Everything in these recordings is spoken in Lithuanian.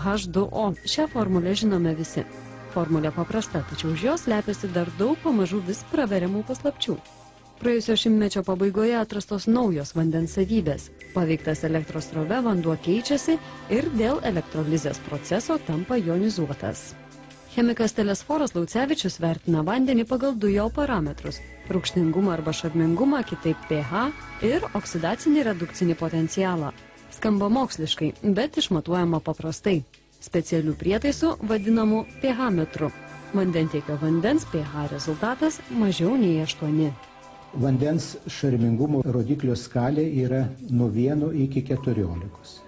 H2O. Šią formulę žinome visi. Formulė paprasta, tačiau už jos slepiasi dar daug pamažu vis praveriamų paslapčių. Praėjusio šimtmečio pabaigoje atrastos naujos vandens savybės. Paveiktas elektros srove vanduo keičiasi ir dėl elektrolizės proceso tampa jonizuotas. Chemikas Telesforas Laucevičius vertina vandenį pagal du jo parametrus – rūgštingumą arba šarmingumą, kitaip pH ir oksidacinį redukcinį potencialą. Skamba moksliškai, bet išmatuojama paprastai. Specialių prietaisų vadinamų pH metru. Vandentiekio vandens pH rezultatas mažiau nei 8. Vandens šarmingumo rodiklio skalė yra nuo 1 iki 14.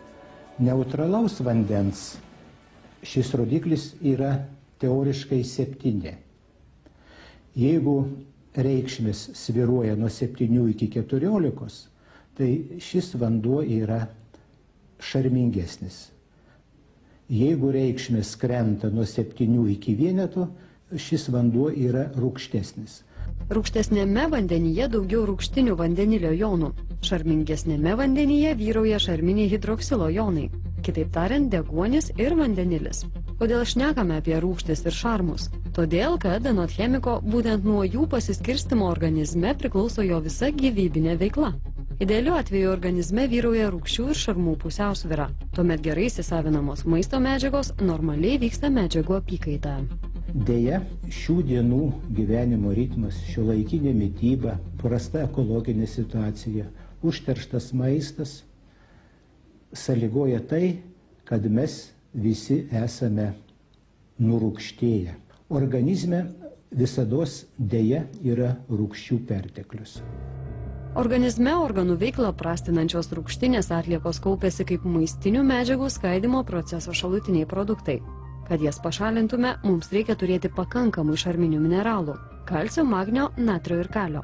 Neutralaus vandens šis rodiklis yra teoriškai 7. Jeigu reikšmės svyruoja nuo 7 iki 14, tai šis vanduo yra šarmingesnis. Jeigu reikšmės krenta nuo 7 iki 1, šis vanduo yra rūgštesnis. Rūgštesnėme vandenyje daugiau rūgštinių vandenilio jonų. Šarmingesnėme vandenyje vyrauja šarminiai hidroksilo jonai. Kitaip tariant, deguonis ir vandenilis. Kodėl šnekame apie rūgštis ir šarmus? Todėl, kad anot chemiko būtent nuo jų pasiskirstimo organizme priklauso jo visa gyvybinė veikla. Idealiu atveju organizme vyrauja rūgščių ir šarmų pusiausvyra. Tuomet gerai įsisavinamos maisto medžiagos, normaliai vyksta medžiagų apykaita. Deja, šių dienų gyvenimo ritmas, šiuolaikinė mityba, prasta ekologinė situacija, užterštas maistas sąlygoja tai, kad mes visi esame nurūgštėję. Organizme visados deja yra rūgščių perteklius. Organizme organų veiklą prastinančios rūgštinės atliekos kaupiasi kaip maistinių medžiagų skaidymo proceso šalutiniai produktai. Kad jas pašalintume, mums reikia turėti pakankamai šarminių mineralų – kalcio, magnio, natrio ir kalio.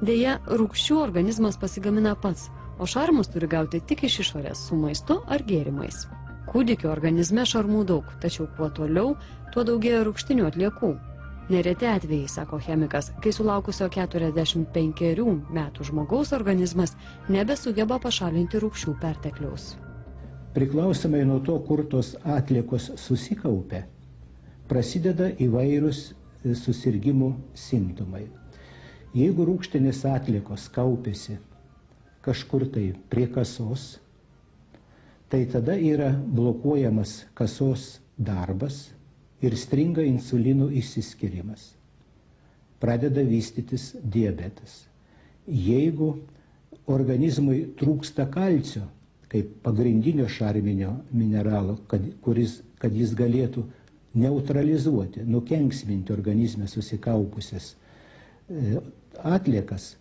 Deja, rūgščių organizmas pasigamina pats, o šarmus turi gauti tik iš išorės su maistu ar gėrimais. Kūdikio organizme šarmų daug, tačiau kuo toliau, tuo daugėja rūgštinių atliekų. Nereti atvejai, sako chemikas, kai sulaukusio 45 metų žmogaus organizmas nebesugeba pašalinti rūgščių pertekliaus. Priklausomai nuo to, kur tos atliekos susikaupia, prasideda įvairūs susirgimų simptomai. Jeigu rūgštinės atliekos kaupiasi kažkur tai prie kasos, tai tada yra blokuojamas kasos darbas ir stringa insulinų išsiskirimas. Pradeda vystytis diabetas. Jeigu organizmui trūksta kalcio, kaip pagrindinio šarminio mineralo, kad jis galėtų neutralizuoti, nukenksminti organizme susikaupusias atliekas,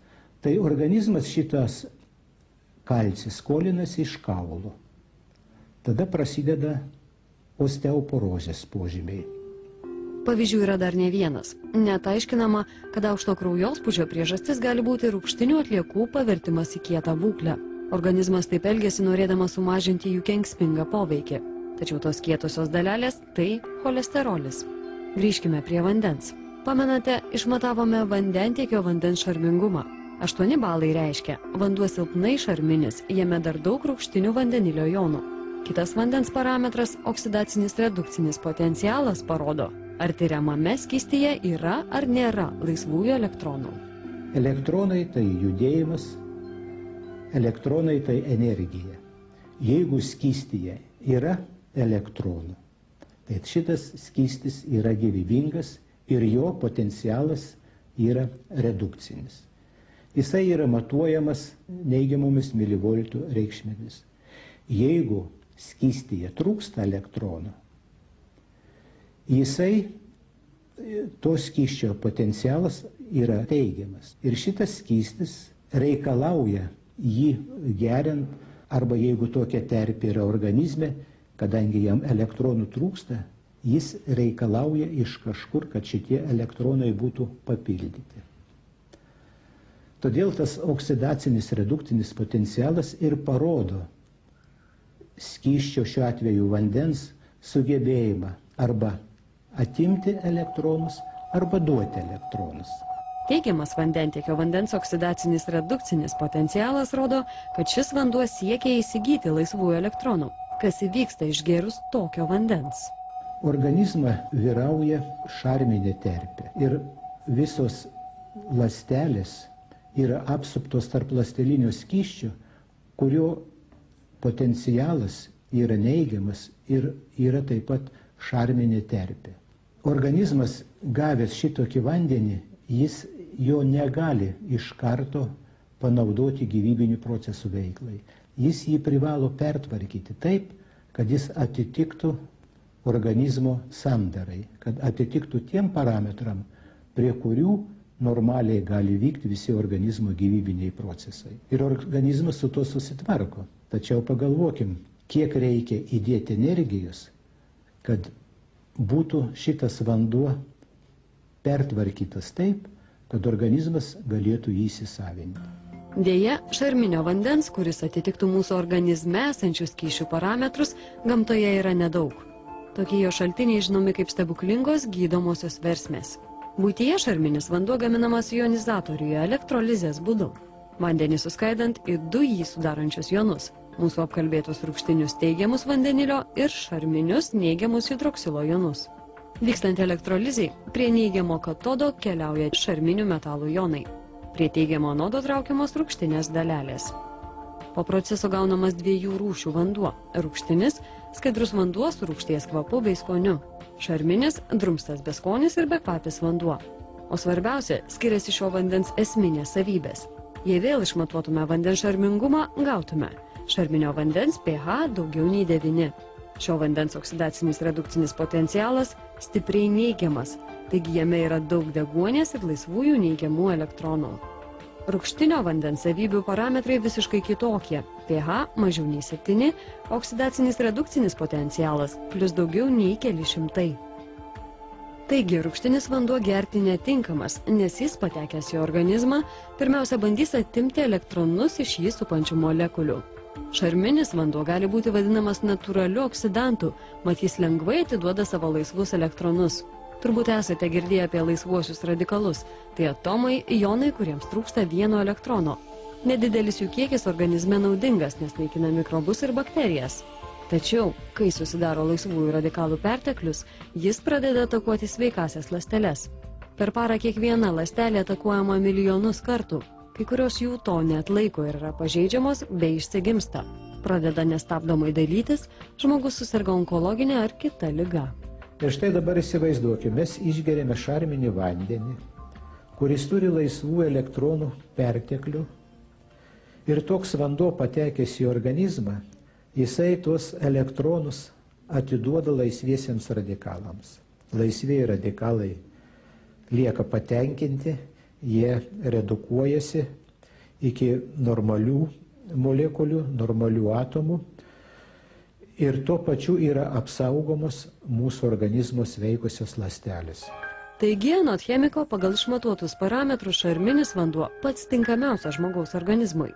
tai organizmas šitas kalcis skolinasi iš kaulų. Tada prasideda osteoporozės požymiai. Pavyzdžių yra dar ne vienas. Net aiškinama, kad aukšto kraujospūdžio priežastis gali būti rūgštinių atliekų pavertimas į kietą būklę. Organizmas taip elgiasi norėdamas sumažinti jų kenksmingą poveikį. Tačiau tos kietosios dalelės – tai cholesterolis. Grįžkime prie vandens. Pamenate, išmatavome vandentiekio vandens šarmingumą. 8 balai reiškia, vanduo silpnai šarminis, jame dar daug rūgštinių vandenilio jonų. Kitas vandens parametras – oksidacinis redukcinis potencialas parodo, ar tiriamame skystyje yra ar nėra laisvųjų elektronų. Elektronai tai judėjimas, elektronai tai energija. Jeigu skystyje yra elektronų, tai šitas skystis yra gyvybingas ir jo potencialas yra redukcinis. Jisai yra matuojamas neigiamomis milivoltų reikšmėmis. Jeigu skystyje trūksta elektronų, to skysčio potencialas yra teigiamas. Ir šitas skystis reikalauja jį geriant, arba jeigu tokia terpė yra organizme, kadangi jam elektronų trūksta, jis reikalauja iš kažkur, kad šitie elektronai būtų papildyti. Todėl tas oksidacinis redukcinis potencialas ir parodo skysčio, šiuo atveju vandens, sugebėjimą arba atimti elektronus, arba duoti elektronus. Teigiamas vandentiekio vandens oksidacinis redukcinis potencialas rodo, kad šis vanduo siekia įsigyti laisvųjų elektronų. kas įvyksta išgėrus tokio vandens. Organizmą vyrauja šarminė terpė ir visos ląstelės yra apsuptos tarp ląstelinio skysčio, kurio potencialas yra neigiamas ir yra taip pat šarminė terpė. Organizmas gavęs šitokį vandenį, jis jo negali iš karto panaudoti gyvybinių procesų veiklai. Jis jį privalo pertvarkyti taip, kad jis atitiktų organizmo sandarai, kad atitiktų tiem parametram, prie kurių normaliai gali vykti visi organizmo gyvybiniai procesai. Ir organizmas su to susitvarko. Tačiau pagalvokim, kiek reikia įdėti energijos, kad būtų šitas vanduo pertvarkytas taip, kad organizmas galėtų jį įsisavinti. Deja, šarminio vandens, kuris atitiktų mūsų organizme esančių skysčių parametrus, gamtoje yra nedaug. Tokie jo šaltiniai žinomi kaip stebuklingos gydomosios versmės. Buityje šarminis vanduo gaminamas ionizatoriuje elektrolizės būdu. Vandenį suskaidant į du jį sudarančius jonus, mūsų apkalbėtus rūgštinius teigiamus vandenilio ir šarminius neigiamus hidroksilo jonus. Vykstant elektrolizei, prie neigiamo katodo keliauja šarminių metalų jonai. Prie teigiamo anodo traukiamos rūgštinės dalelės. Po proceso gaunamas dviejų rūšių vanduo – rūgštinis, skaidrus vanduo su rūgšties kvapu bei skoniu. Šarminis, drumstas beskonis ir bekvapis vanduo. O svarbiausia, skiriasi šio vandens esminės savybės. Jei vėl išmatuotume vandens šarmingumą, gautume šarminio vandens pH daugiau nei 9. Šio vandens oksidacinis redukcinis potencialas stipriai neigiamas, taigi jame yra daug deguonies ir laisvųjų neigiamų elektronų. Rūgštinio vandens savybių parametrai visiškai kitokie. pH mažiau nei 7, oksidacinis redukcinis potencialas plus daugiau nei keli šimtai. Taigi, rūgštinis vanduo gerti netinkamas, nes jis patekęs į organizmą, pirmiausia bandys atimti elektronus iš jį supančių molekulių. Šarminis vanduo gali būti vadinamas natūraliu oksidantu, mat jis lengvai atiduoda savo laisvus elektronus. Turbūt esate girdėję apie laisvuosius radikalus. Tai atomai, jonai, kuriems trūksta vieno elektrono. Nedidelis jų kiekis organizme naudingas, nes naikina mikrobus ir bakterijas. Tačiau, kai susidaro laisvųjų radikalų perteklius, jis pradeda atakuoti sveikasias ląsteles. Per parą kiekviena ląstelė atakuojama milijonus kartų. Kai kurios jų to neatlaiko ir yra pažeidžiamos bei išsigimsta. Pradeda nestabdomai dalytis, žmogus susirga onkologinė ar kita liga. Ir štai dabar įsivaizduokime, mes išgeriame šarminį vandenį, kuris turi laisvų elektronų perteklių. Ir toks vanduo patekęs į organizmą, jisai tuos elektronus atiduoda laisviesiems radikalams. Laisvieji radikalai lieka patenkinti, jie redukuojasi iki normalių molekulių, normalių atomų. Ir tuo pačiu yra apsaugomos mūsų organizmo sveikosios ląstelės. Taigi, anot chemiko, pagal išmatuotus parametrus šarminis vanduo pats tinkamiausias žmogaus organizmui.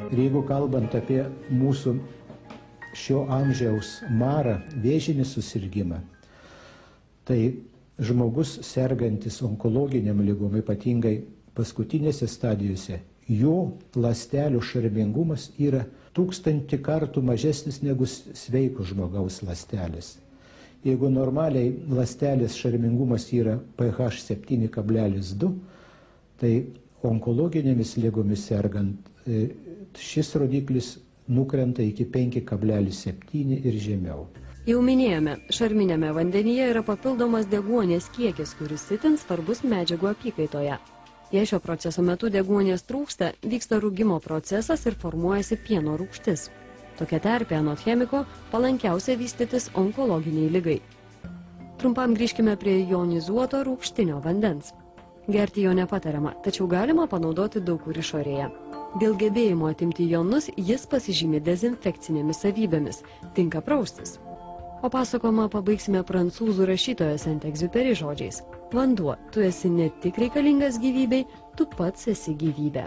Ir jeigu kalbant apie mūsų šio amžiaus marą, vėžinį susirgymą, tai žmogus sergantis onkologiniam ligom, ypatingai paskutinėse stadijose, jo ląstelių šarmingumas yra 1000 kartų mažesnis negu sveiko žmogaus ląstelės. Jeigu normaliai ląstelės šarmingumas yra pH 7,2, tai onkologinėmis ligomis sergant šis rodiklis nukrenta iki 5,7 ir žemiau. Jau minėjome, šarminėme vandenyje yra papildomas deguonies kiekis, kuris itin svarbus medžiagų apykaitoje. Jei šio proceso metu deguonies trūksta, vyksta rūgimo procesas ir formuojasi pieno rūgštis. Tokia terpė, anot chemiko, palankiausia vystytis onkologiniai ligai. Trumpam grįžkime prie jonizuoto rūgštinio vandens. Gerti jo nepatariama, tačiau galima panaudoti daug kur išorėje. Dėl gebėjimo atimti jonus jis pasižymi dezinfekcinėmis savybėmis, tinka praustis. O pasakojimą pabaigsime prancūzų rašytojo Saint-Exupéry žodžiais. Vanduo, tu esi ne tik reikalingas gyvybei, tu pats esi gyvybė.